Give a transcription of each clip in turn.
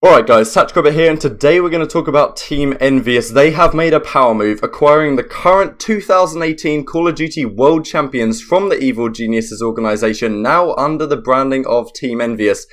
Alright guys, Satchgrubber here, and today we're going to talk about Team EnVyUs. They have made a power move, acquiring the current 2018 Call of Duty World Champions from the Evil Geniuses organisation, now under the branding of Team EnVyUs.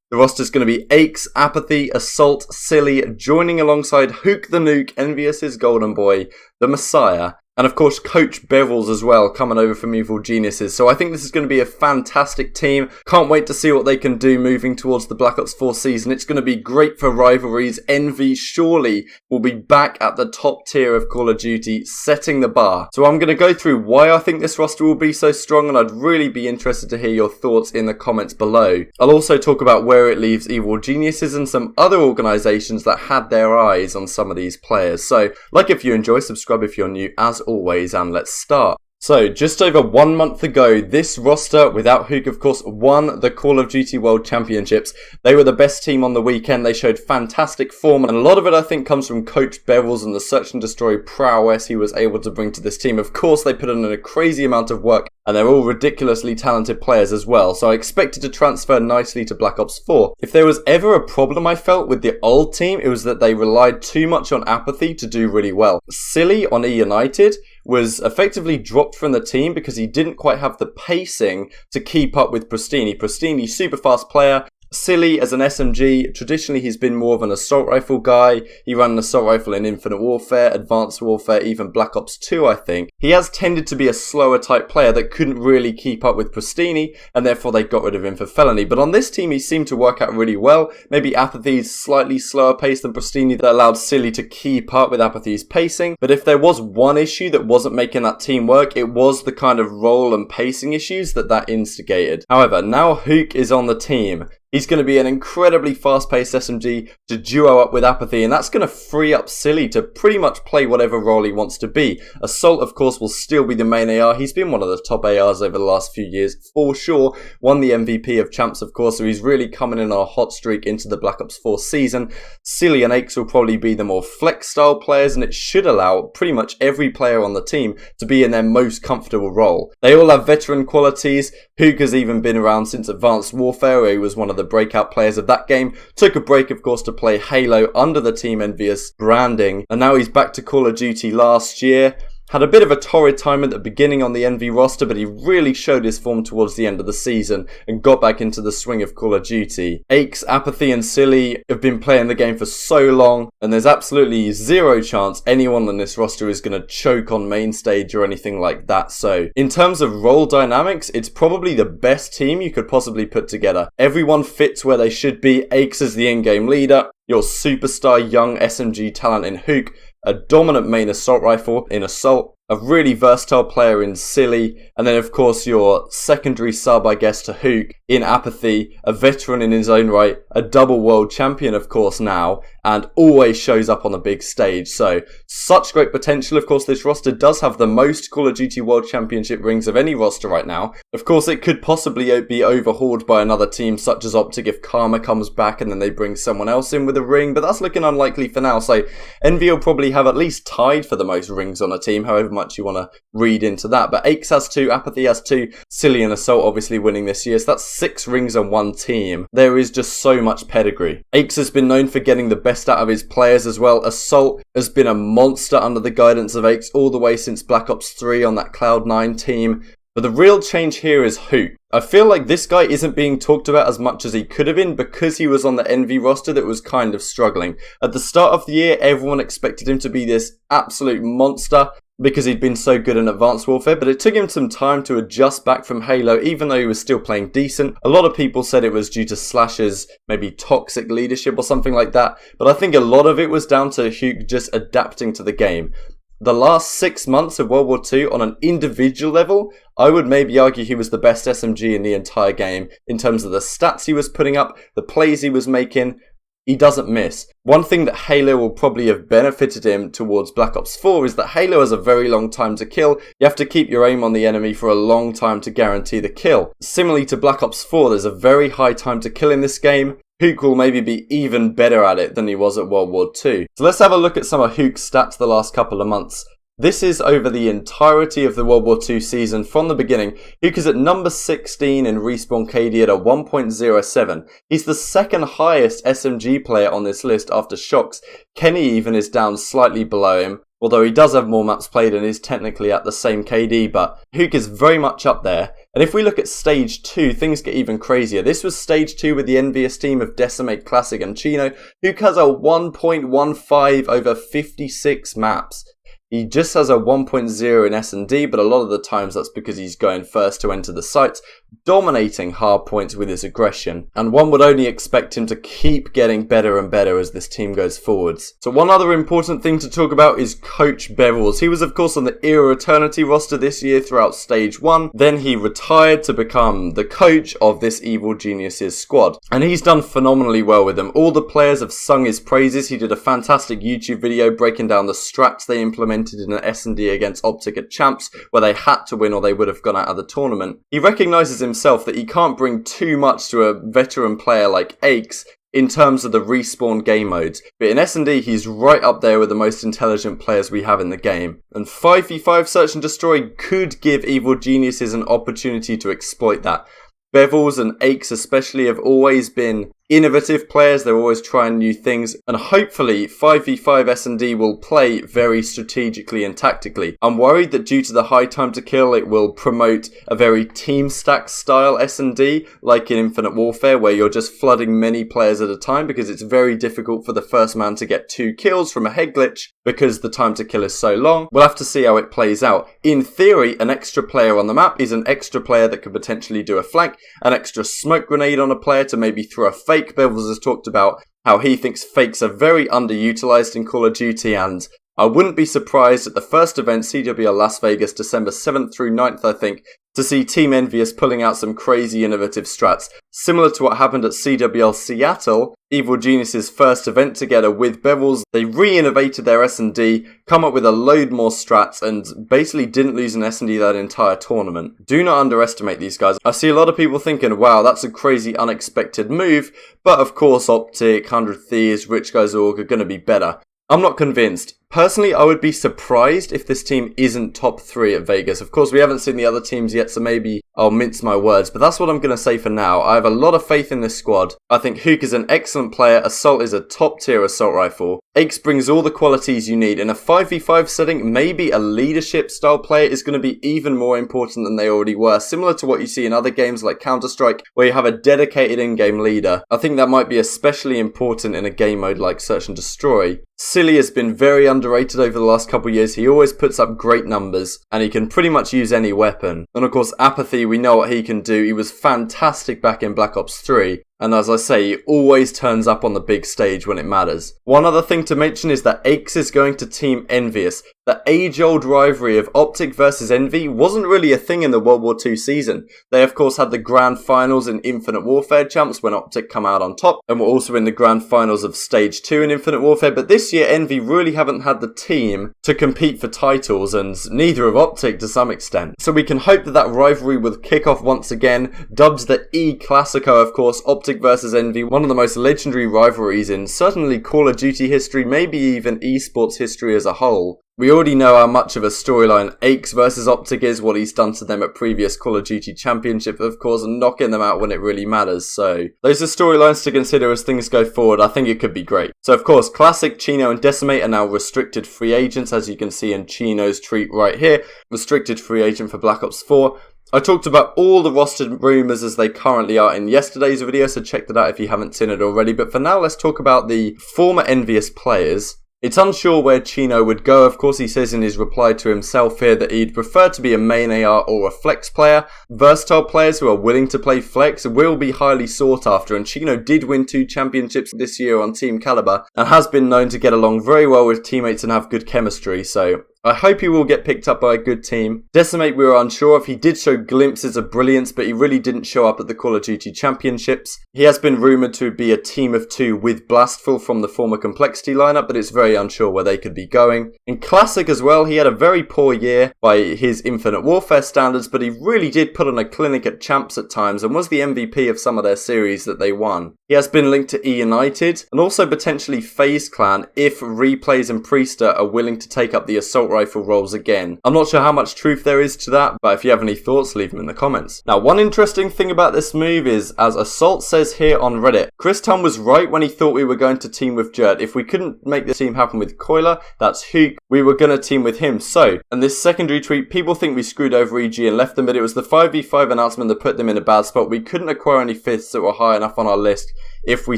The roster is going to be Aches, Apathy, Assault, Silly, joining alongside Huke the Nuke, EnVyUs' golden boy, the Messiah, and of course Coach Bevels as well, coming over from Evil Geniuses. So I think this is going to be a fantastic team. Can't wait to see what they can do moving towards the Black Ops 4 season. It's going to be great for rivalries. EnVy surely will be back at the top tier of Call of Duty, setting the bar. So I'm going to go through why I think this roster will be so strong, and I'd really be interested to hear your thoughts in the comments below. I'll also talk about where it leaves Evil Geniuses and some other organisations that had their eyes on some of these players. So like if you enjoy, subscribe if you're new as always, and let's start. So, just over 1 month ago, this roster, without Huke of course, won the Call of Duty World Championships. They were the best team on the weekend. They showed fantastic form, and a lot of it I think comes from Coach Bevels and the search and destroy prowess he was able to bring to this team. Of course, they put in a crazy amount of work, and they're all ridiculously talented players as well, so I expected to transfer nicely to Black Ops 4. If there was ever a problem I felt with the old team, it was that they relied too much on Apathy to do really well. Silly on E United was effectively dropped from the team because he didn't quite have the pacing to keep up with Pristini. Pristini, super fast player. Silly as an SMG, traditionally he's been more of an assault rifle guy. He ran an assault rifle in Infinite Warfare, Advanced Warfare, even Black Ops 2 I think. He has tended to be a slower type player that couldn't really keep up with Pristini, and therefore they got rid of him for Felony. But on this team he seemed to work out really well. Maybe Apathy's slightly slower pace than Pristini that allowed Silly to keep up with Apathy's pacing. But if there was one issue that wasn't making that team work, it was the kind of role and pacing issues that instigated. However, now Huke is on the team. He's going to be an incredibly fast-paced SMG to duo up with Apathy, and that's going to free up Silly to pretty much play whatever role he wants to be. Assault, of course, will still be the main AR. He's been one of the top ARs over the last few years, for sure. Won the MVP of Champs, of course, so he's really coming in on a hot streak into the Black Ops 4 season. Silly and Aches will probably be the more flex-style players, and it should allow pretty much every player on the team to be in their most comfortable role. They all have veteran qualities. Huke has even been around since Advanced Warfare, where he was one of the breakout players of that game. Took a break, of course, to play Halo under the Team EnVyUs branding, and now he's back to Call of Duty last year. Had a bit of a torrid time at the beginning on the EnVy roster, but he really showed his form towards the end of the season and got back into the swing of Call of Duty. Aches, Apathy and Silly have been playing the game for so long, and there's absolutely zero chance anyone on this roster is going to choke on main stage or anything like that. So in terms of role dynamics, it's probably the best team you could possibly put together. Everyone fits where they should be. Aches is the in-game leader, your superstar young SMG talent in Huke, a dominant main assault rifle in Assault, a really versatile player in Silly, and then of course your secondary sub, I guess, to Huke in Apathy, a veteran in his own right, a double world champion of course now, and always shows up on the big stage. So such great potential. Of course, this roster does have the most Call of Duty World Championship rings of any roster right now. Of course, it could possibly be overhauled by another team such as OpTic if Karma comes back and then they bring someone else in with a ring, but that's looking unlikely for now. So EnVy will probably have at least tied for the most rings on a team, however much you want to read into that. But Aches has 2, Apathy has 2, Silly and Assault obviously winning this year, so that's 6 rings on one team. There is just so much pedigree. Aches has been known for getting the best out of his players as well. Assault has been a monster under the guidance of Aches all the way since Black Ops 3 on that Cloud9 team. But the real change here is Huke. I feel like this guy isn't being talked about as much as he could have been because he was on the EnVy roster that was kind of struggling. At the start of the year, everyone expected him to be this absolute monster because he'd been so good in Advanced Warfare, but it took him some time to adjust back from Halo, even though he was still playing decent. A lot of people said it was due to Slash's maybe toxic leadership or something like that, but I think a lot of it was down to Huke just adapting to the game. The last 6 months of World War II, on an individual level, I would maybe argue he was the best SMG in the entire game in terms of the stats he was putting up, the plays he was making. He doesn't miss. One thing that Halo will probably have benefited him towards Black Ops 4 is that Halo has a very long time to kill. You have to keep your aim on the enemy for a long time to guarantee the kill. Similarly to Black Ops 4, there's a very high time to kill in this game. Huke will maybe be even better at it than he was at World War II. So let's have a look at some of Huke's stats the last couple of months. This is over the entirety of the World War II season from the beginning. Huke is at number 16 in Respawn KD at a 1.07. He's the second highest SMG player on this list after Shocks. Kenny even is down slightly below him, although he does have more maps played and is technically at the same KD, but Huke is very much up there. And if we look at Stage 2, things get even crazier. This was Stage 2 with the EnVyUs team of Decimate, Classic and Chino. Huke has a 1.15 over 56 maps. He just has a 1.0 in S&D, but a lot of the times that's because he's going first to enter the sites, dominating hard points with his aggression. And one would only expect him to keep getting better and better as this team goes forwards. So one other important thing to talk about is Coach Bevels. He was of course on the Era Eternity roster this year throughout Stage 1. Then he retired to become the coach of this Evil Geniuses squad. And he's done phenomenally well with them. All the players have sung his praises. He did a fantastic YouTube video breaking down the strats they implemented in an S&D against OpTic at Champs, where they had to win or they would have gone out of the tournament. He recognises himself that he can't bring too much to a veteran player like Aches in terms of the respawn game modes, but in S&D he's right up there with the most intelligent players we have in the game. And 5v5 Search and Destroy could give Evil Geniuses an opportunity to exploit that. Bevels and Aches especially have always been innovative players. They're always trying new things, and hopefully 5v5 S&D will play very strategically and tactically. I'm worried that due to the high time to kill, it will promote a very team stack style S&D like in Infinite Warfare, where you're just flooding many players at a time because it's very difficult for the first man to get 2 kills from a head glitch because the time to kill is so long. We'll have to see how it plays out. In theory, an extra player on the map is an extra player that could potentially do a flank, an extra smoke grenade on a player to maybe throw a fake. Bevels has talked about how he thinks fakes are very underutilized in Call of Duty, and I wouldn't be surprised at the first event, CWL Las Vegas, December 7th through 9th, I think, to see Team EnVyUs pulling out some crazy innovative strats. Similar to what happened at CWL Seattle, Evil Geniuses' first event together with Bevels, they re-innovated their S&D, come up with a load more strats, and basically didn't lose an S&D that entire tournament. Do not underestimate these guys. I see a lot of people thinking, wow, that's a crazy unexpected move, but of course OpTic, 100 Thieves, Rich Guys Org are going to be better. I'm not convinced. Personally, I would be surprised if this team isn't top 3 at Vegas. Of course, we haven't seen the other teams yet, so maybe I'll mince my words, but that's what I'm going to say for now. I have a lot of faith in this squad. I think Huke is an excellent player. Assault is a top tier assault rifle. Aches brings all the qualities you need. In a 5v5 setting, maybe a leadership style player is going to be even more important than they already were. Similar to what you see in other games like Counter-Strike, where you have a dedicated in-game leader. I think that might be especially important in a game mode like Search and Destroy. Silly has been very underrated over the last couple of years. He always puts up great numbers, and he can pretty much use any weapon. And of course, Apathy, we know what he can do. He was fantastic back in Black Ops 3. And as I say, he always turns up on the big stage when it matters. One other thing to mention is that Aches is going to Team EnVyUs. The age-old rivalry of OpTic versus EnVy wasn't really a thing in the World War II season. They of course had the grand finals in Infinite Warfare Champs when OpTic come out on top, and were also in the grand finals of Stage 2 in Infinite Warfare, but this year EnVy really haven't had the team to compete for titles, and neither have OpTic to some extent. So we can hope that that rivalry will kick off once again, dubbed the eClassico of course, OpTic versus EnVy, one of the most legendary rivalries in certainly Call of Duty history, maybe even esports history as a whole. We already know how much of a storyline Aches versus OpTic is, what he's done to them at previous Call of Duty Championship, of course, and knocking them out when it really matters. So those are storylines to consider as things go forward. I think it could be great. So of course, Classic, Chino and Decimate are now restricted free agents, as you can see in Chino's tweet right here. Restricted free agent for Black Ops 4. I talked about all the rostered rumours as they currently are in yesterday's video, so check that out if you haven't seen it already. But for now, let's talk about the former EnVyUs players. It's unsure where Chino would go. Of course, he says in his reply to himself here that he'd prefer to be a main AR or a flex player. Versatile players who are willing to play flex will be highly sought after, and Chino did win 2 championships this year on Team Caliber and has been known to get along very well with teammates and have good chemistry, so I hope he will get picked up by a good team. Decimate, we were unsure of. He did show glimpses of brilliance, but he really didn't show up at the Call of Duty Championships. He has been rumoured to be a team of 2 with Blastful from the former Complexity lineup, but it's very unsure where they could be going. In Classic as well, he had a very poor year by his Infinite Warfare standards, but he really did put on a clinic at Champs at times and was the MVP of some of their series that they won. He has been linked to E United and also potentially FaZe Clan if Replays and Priester are willing to take up the Assault rifle roles again. I'm not sure how much truth there is to that, but if you have any thoughts, leave them in the comments. Now, one interesting thing about this move is, as Assault says here on Reddit, Chris Tunn was right when he thought we were going to team with Jerd. If we couldn't make the team happen with Coiler, that's Huke, we were going to team with him. So, and this secondary tweet, people think we screwed over EG and left them, but it was the 5v5 announcement that put them in a bad spot. We couldn't acquire any fifths that were high enough on our list if we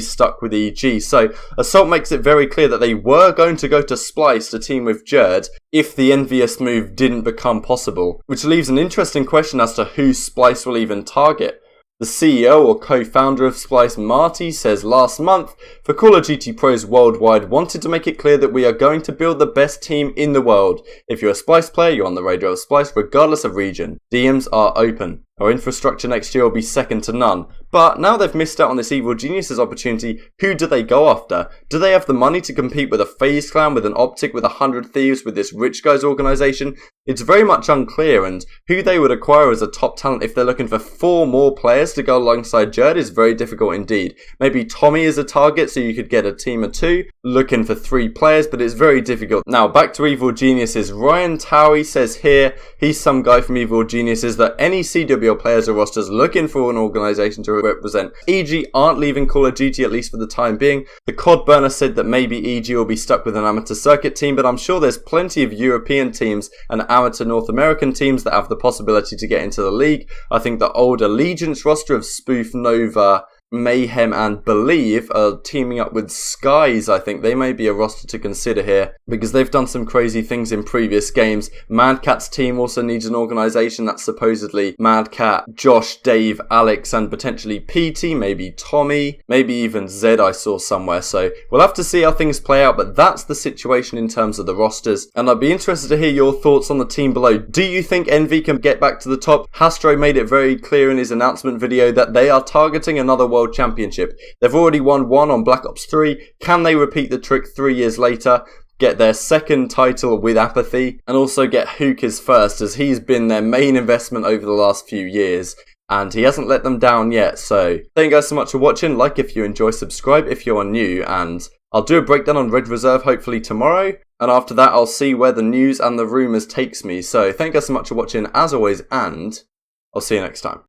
stuck with EG. So Assault makes it very clear that they were going to go to Splice to team with Jerd if the EnVyUs move didn't become possible, which leaves an interesting question as to who Splice will even target. The CEO or co-founder of Splice, Marty, says last month, for Call of Duty pros worldwide wanted to make it clear that we are going to build the best team in the world. If you're a Splice player, you're on the radar of Splice regardless of region. DMs are open. Our infrastructure next year will be second to none. But now they've missed out on this Evil Geniuses opportunity, who do they go after? Do they have the money to compete with a FaZe clan, with an OpTic, with 100 Thieves, with this Rich Guys organisation? It's very much unclear, and who they would acquire as a top talent if they're looking for 4 more players to go alongside Jerd is very difficult indeed. Maybe Tommy is a target, so you could get a team of 2, looking for 3 players, but it's very difficult. Now, back to Evil Geniuses. Ryan Towie says here, he's some guy from Evil Geniuses, that any CW players or rosters looking for an organisation to represent EG aren't leaving Call of Duty, at least for the time being. The CoD burner said that maybe EG will be stuck with an amateur circuit team, but I'm sure there's plenty of European teams and amateur North American teams that have the possibility to get into the league. I think the old Allegiance roster of Spoof, Nova, Mayhem and Believe are teaming up with Skies. I think they may be a roster to consider here because they've done some crazy things in previous games. Mad Cat's team also needs an organisation. That's supposedly Mad Cat, Josh, Dave, Alex and potentially PT, maybe Tommy, maybe even Zed I saw somewhere. So we'll have to see how things play out, but that's the situation in terms of the rosters, and I'd be interested to hear your thoughts on the team below. Do you think EnVy can get back to the top? Hastro made it very clear in his announcement video that they are targeting another World Championship. They've already won one on Black Ops 3. Can they repeat the trick 3 years later? Get their second title with Apathy, and also get Huke his first, as he's been their main investment over the last few years, and he hasn't let them down yet. So thank you guys so much for watching. Like if you enjoy, subscribe if you are new, and I'll do a breakdown on Red Reserve hopefully tomorrow, and after that I'll see where the news and the rumours takes me. So thank you guys so much for watching as always, and I'll see you next time.